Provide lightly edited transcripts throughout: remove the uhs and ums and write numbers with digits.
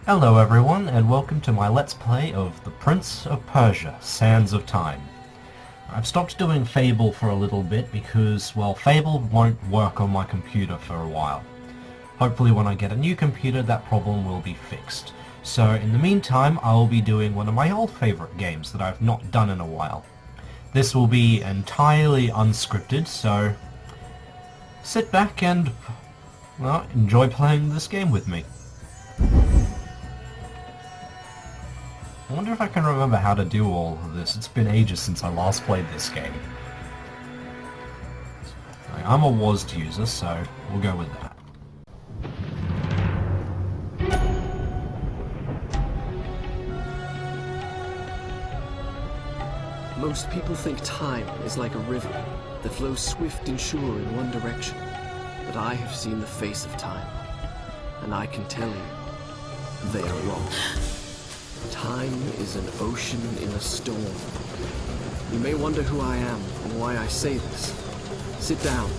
Hello everyone, and welcome to my Let's Play of the Prince of Persia, Sands of Time. I've stopped doing Fable for a little bit because, well, Fable won't work on my computer for a while. Hopefully when I get a new computer that problem will be fixed. So in the meantime I'll be doing one of my old favourite games that I've not done in a while. This will be entirely unscripted, so sit back and, well, enjoy playing this game with me. I wonder if I can remember how to do all of this. It's been ages since I last played this game. I'm a WASD user, so we'll go with that. Most people think time is like a river that flows swift and sure in one direction. But I have seen the face of time, and I can tell you, they are wrong. Time is an ocean in a storm. You may wonder who I am and why I say this. Sit down,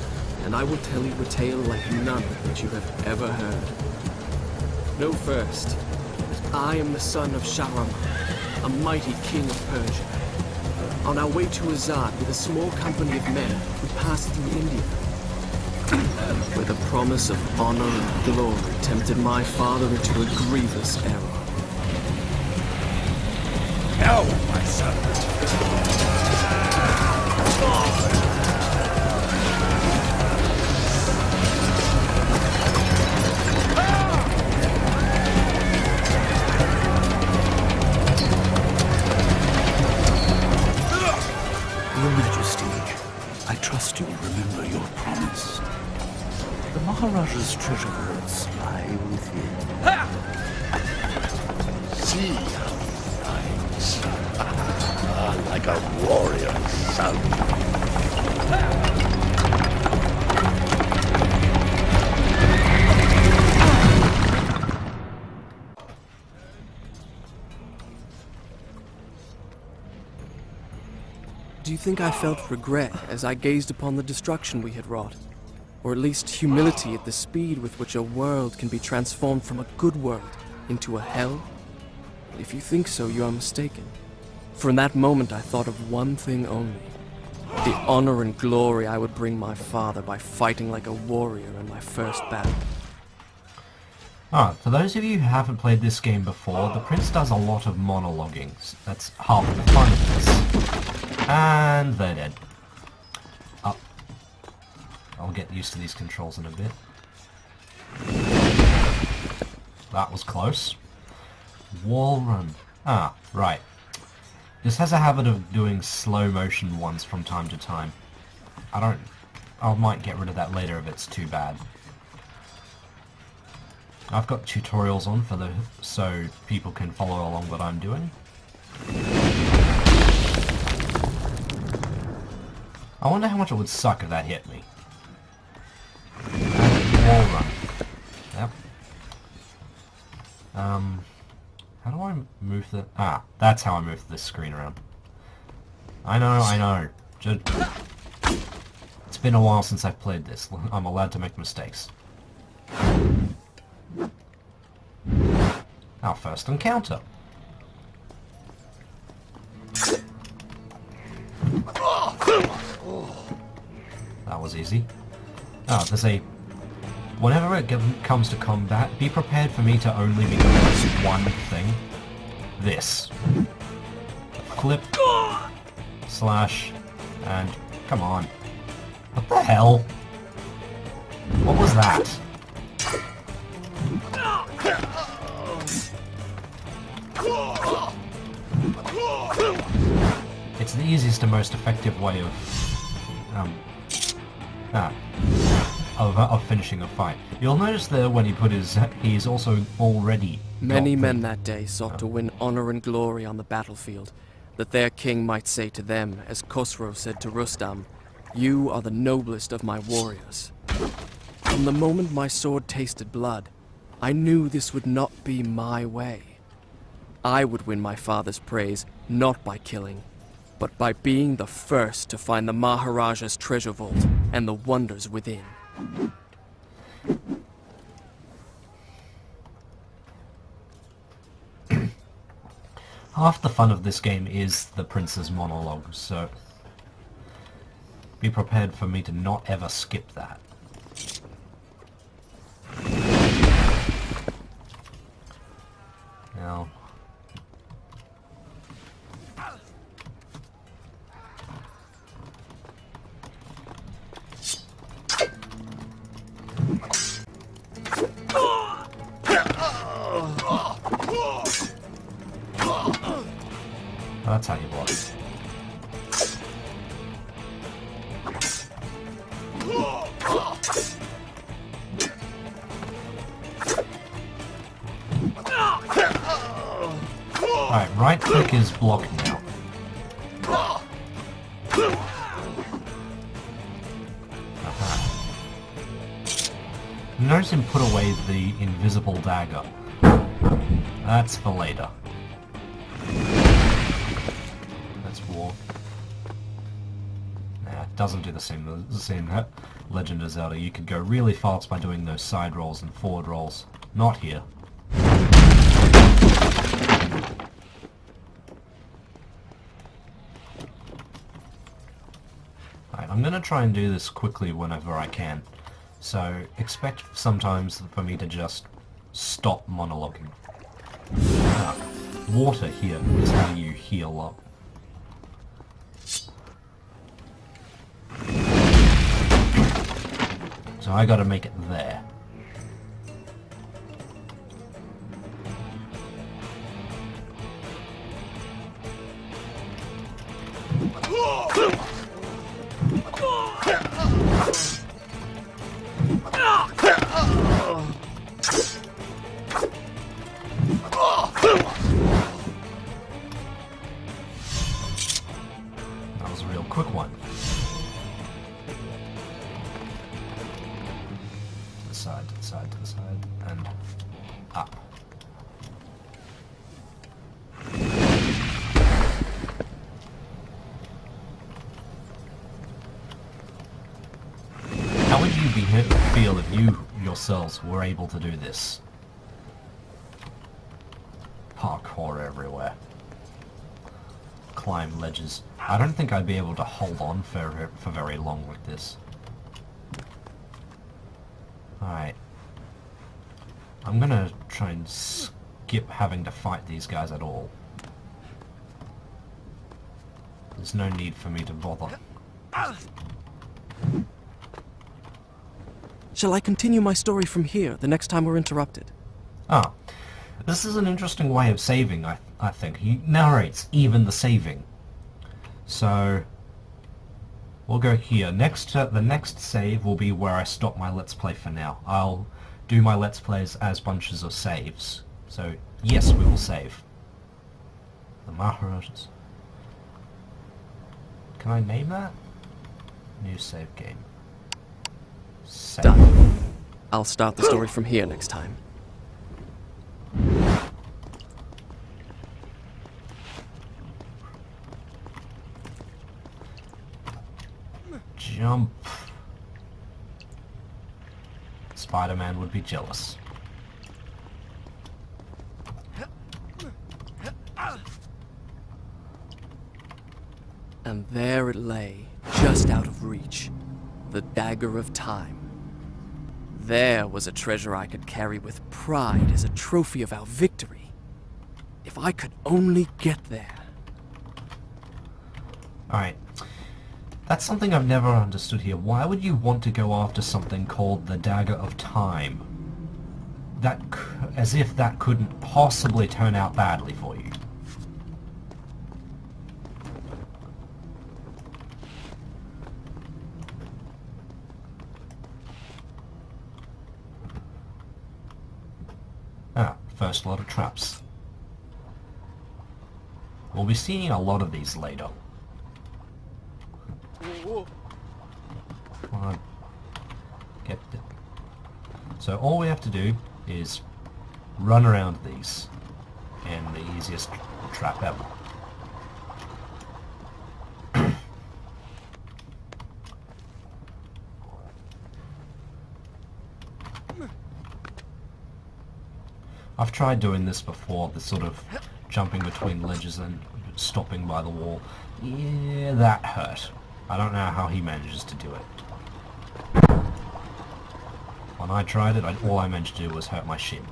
and I will tell you a tale like none that you have ever heard. Know first that I am the son of Shahram, a mighty king of Persia. On our way to Azad with a small company of men, we passed through India, where the promise of honor and glory tempted my father into a grievous error. Now, my son. Your Majesty, I trust you will remember your promise. The Maharaja's treasure vaults lie within. See like a warrior son. Do you think I felt regret as I gazed upon the destruction we had wrought? Or at least humility at the speed with which a world can be transformed from a good world into a hell? If you think so, you are mistaken. For in that moment I thought of one thing only. The honor and glory I would bring my father by fighting like a warrior in my first battle. Alright, for those of you who haven't played this game before, the Prince does a lot of monologuing. That's half the fun of this. And they're dead. Up. I'll get used to these controls in a bit. That was close. Wall run. Ah, right. This has a habit of doing slow motion ones from time to time. I might get rid of that later if it's too bad. I've got tutorials on so people can follow along what I'm doing. I wonder how much it would suck if that hit me. And wall run. Yep. How do I move the... Ah, that's how I move this screen around. I know. It's been a while since I've played this. I'm allowed to make mistakes. Our first encounter. That was easy. Oh, there's a... Whenever it comes to combat, be prepared for me to only be doing this one thing. This. Flip. Slash. And... Come on. What the hell? What was that? It's the easiest and most effective way of finishing a fight. You'll notice there when he put his... he's also already... Many men that day sought to win honor and glory on the battlefield, that their king might say to them, as Khosrow said to Rustam, "You are the noblest of my warriors." From the moment my sword tasted blood, I knew this would not be my way. I would win my father's praise, not by killing, but by being the first to find the Maharaja's treasure vault and the wonders within. half the fun of this game is the prince's monologue, so be prepared for me to not ever skip that. Now, that's how you block. Alright, right click is blocked now. Notice him put away the invisible dagger. That's for later. Let's walk. Nah, it doesn't do the same Legend of Zelda. You could go really fast by doing those side rolls and forward rolls. Not here. Alright, I'm gonna try and do this quickly whenever I can. So, expect sometimes for me to just stop monologuing. Water here is how you heal up. So I gotta make it there. That was a real quick one. To the side, to the side, to the side, and up. How would you feel if you yourselves were able to do this? Parkour everywhere. Climb ledges. I don't think I'd be able to hold on for very long with this. Alright. I'm gonna try and skip having to fight these guys at all. There's no need for me to bother. Shall I continue my story from here the next time we're interrupted? Ah, this is an interesting way of saving, I think. He narrates even the saving. So, we'll go here. The next save will be where I stop my Let's Play for now. I'll do my Let's Plays as bunches of saves. So, yes, we will save. The Maharajas. Can I name that? New save game. Save. Done. I'll start the story from here next time. Jump. Spider-Man would be jealous. And there it lay, just out of reach. The Dagger of Time. There was a treasure I could carry with pride as a trophy of our victory. If I could only get there. Alright. That's something I've never understood here. Why would you want to go after something called the Dagger of Time? As if that couldn't possibly turn out badly for you. Ah, first lot of traps. We'll be seeing a lot of these later. Come on. Get it. So all we have to do is run around these. And the easiest trap ever. I've tried doing this before, this sort of jumping between ledges and stopping by the wall. Yeah, that hurt. I don't know how he manages to do it. When I tried it, all I managed to do was hurt my shin.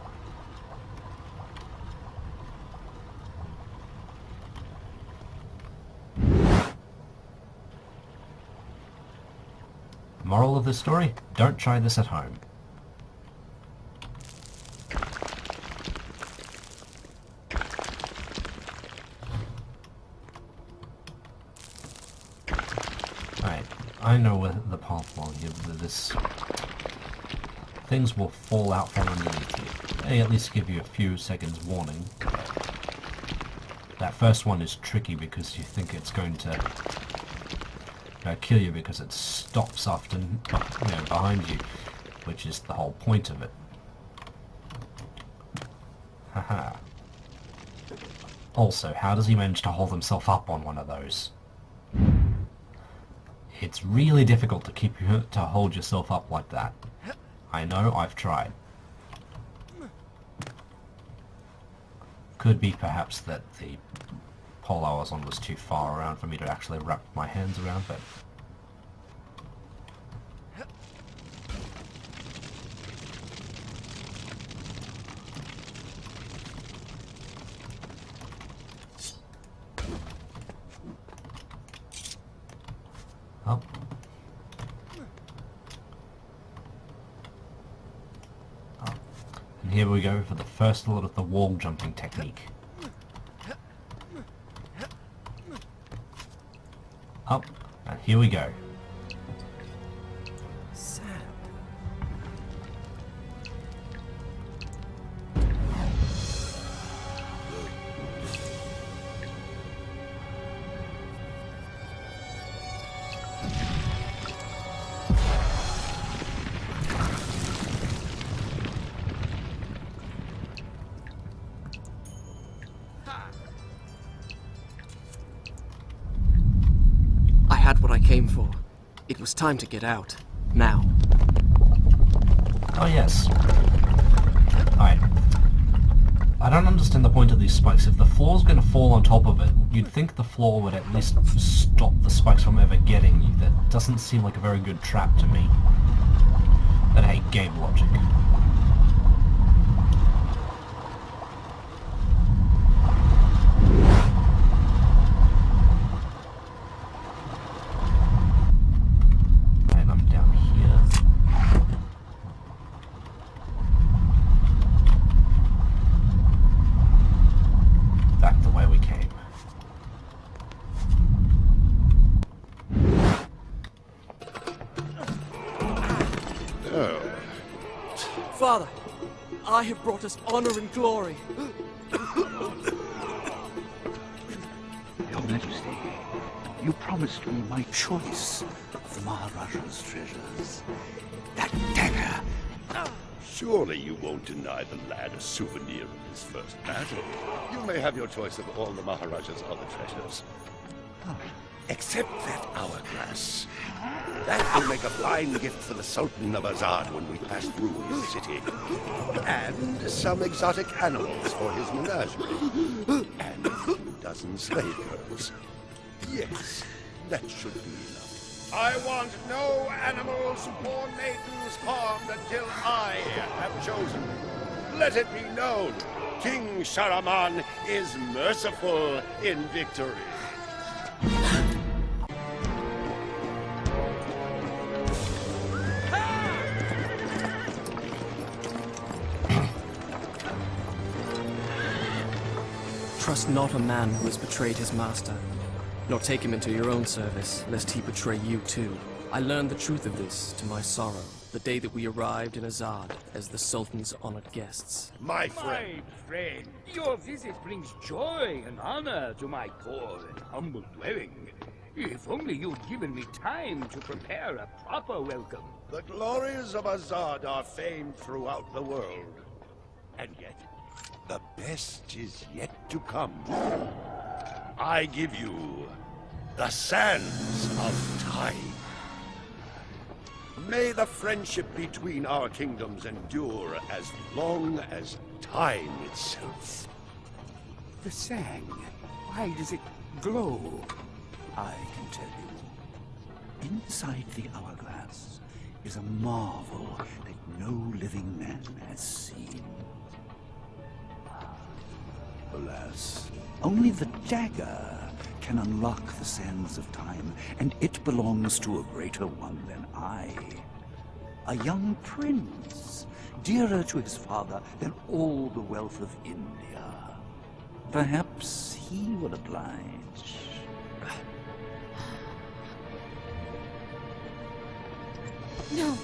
Moral of this story? Don't try this at home. Right, I know where the path along here. Things will fall out from underneath you. They at least give you a few seconds warning. That first one is tricky because you think it's going to kill you because it stops often, behind you, which is the whole point of it. Haha. Also, how does he manage to hold himself up on one of those? It's really difficult to hold yourself up like that. I know, I've tried. Could be perhaps that the pole I was on was too far around for me to actually wrap my hands around, but... Oh. And here we go for the first lot of the wall jumping technique. Up, and here we go. What I came for. It was time to get out. Now. Oh yes. Alright. I don't understand the point of these spikes. If the floor's going to fall on top of it, you'd think the floor would at least stop the spikes from ever getting you. That doesn't seem like a very good trap to me. But hey, game logic. Father, I have brought us honor and glory. Your Majesty, you promised me my choice of the Maharaja's treasures. That dagger. Surely you won't deny the lad a souvenir of his first battle. You may have your choice of all the Maharaja's other treasures. Except that hourglass. That will make a fine gift for the Sultan of Azad when we pass through his city. And some exotic animals for his menagerie. And a few dozen slave girls. Yes, that should be enough. I want no animals or maidens harmed until I have chosen. Let it be known, King Sharaman is merciful in victory. Trust not a man who has betrayed his master, nor take him into your own service, lest he betray you too. I learned the truth of this to my sorrow, the day that we arrived in Azad as the Sultan's honored guests. My friend. Your visit brings joy and honor to my poor and humble dwelling. If only you'd given me time to prepare a proper welcome. The glories of Azad are famed throughout the world. And yet, the best is yet to come. I give you the Sands of Time. May the friendship between our kingdoms endure as long as time itself. The sang. Why does it glow? I can tell you. Inside the hourglass is a marvel that no living man has seen. Alas, only the dagger can unlock the sands of time, and it belongs to a greater one than I. A young prince, dearer to his father than all the wealth of India. Perhaps he will oblige. No.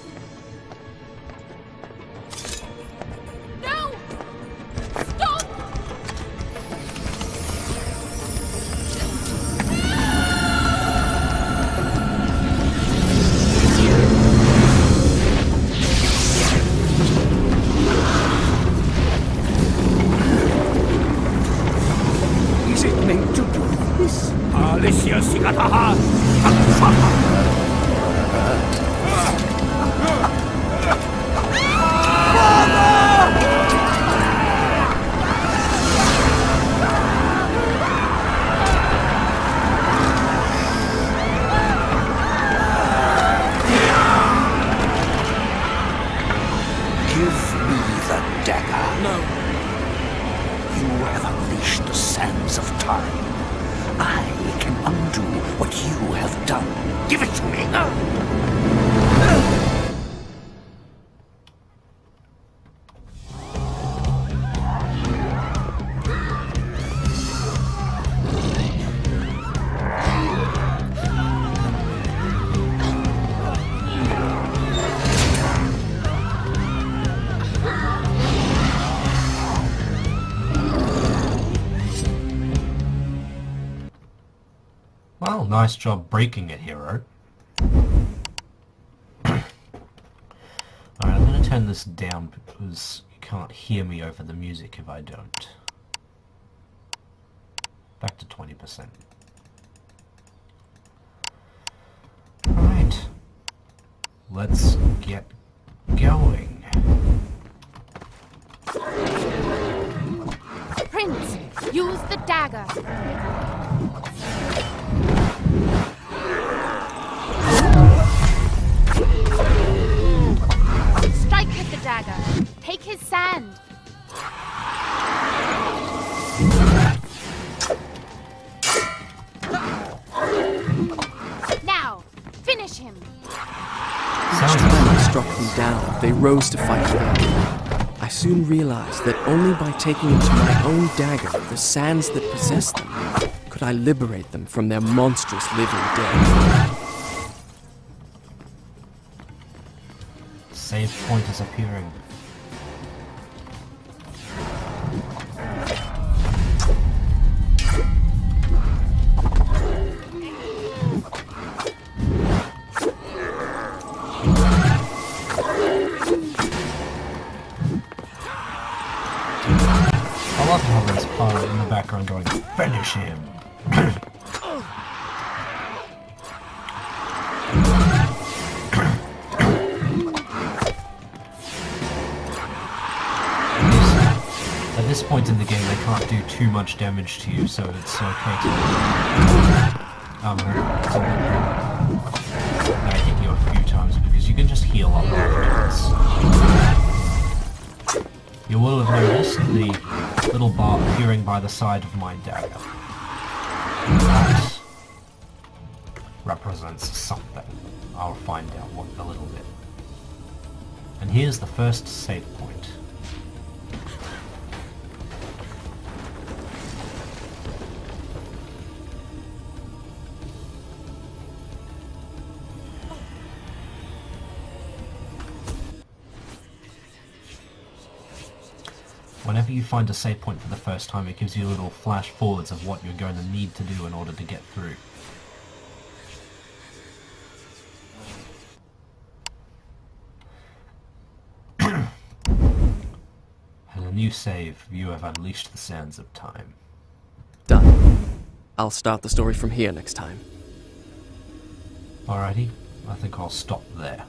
No! Stop! Is it meant to do this? Alicia Sigataha! Give me the dagger. No. You have unleashed the sands of time. I can undo what you have done. Give it to me. Well, nice job breaking it, hero. Alright, I'm going to turn this down because you can't hear me over the music if I don't. Back to 20%. Alright. Let's get going. Prince, use the dagger. Strike with the dagger. Take his sand. Now, finish him. Sounds Time I struck them down, they rose to fight again. I soon realized that only by taking into my own dagger the sands that possess them could I liberate them from their monstrous living death. Save point is appearing. I love how there's Pilot in the background going, finish him! At this point in the game, they can't do too much damage to you, so it's okay to... I hit you a few times because you can just heal up afterwards. You will have noticed the little bar appearing by the side of my dagger. That represents something. I'll find out what in a little bit. And here's the first save point. Whenever you find a save point for the first time, it gives you little flash forwards of what you're going to need to do in order to get through. As a new save, you have unleashed the sands of time. Done. I'll start the story from here next time. Alrighty, I think I'll stop there.